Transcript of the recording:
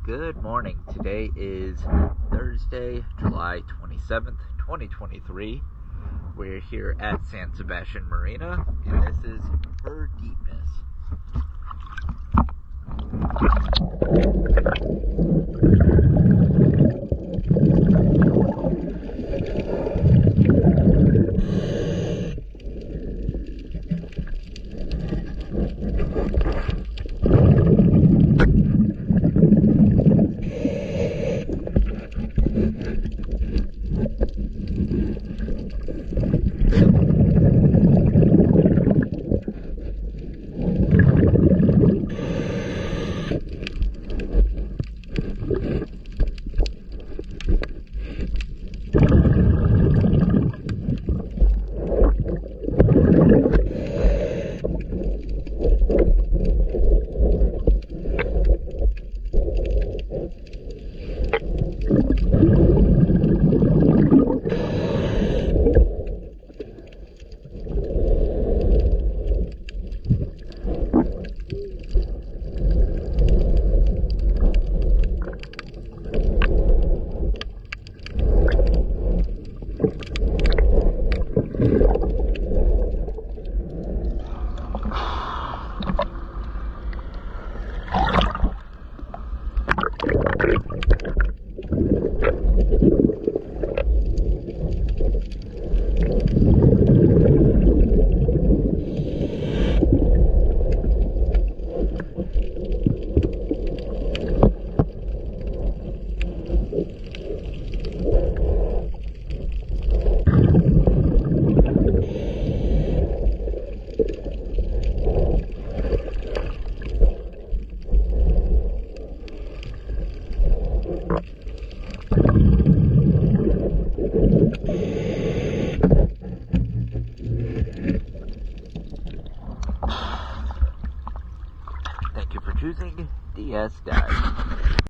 Good morning. Today is Thursday, July 27th, 2023. We're here at San Sebastian Marina, and this is Her Deepness. Thank you for choosing DS Dive.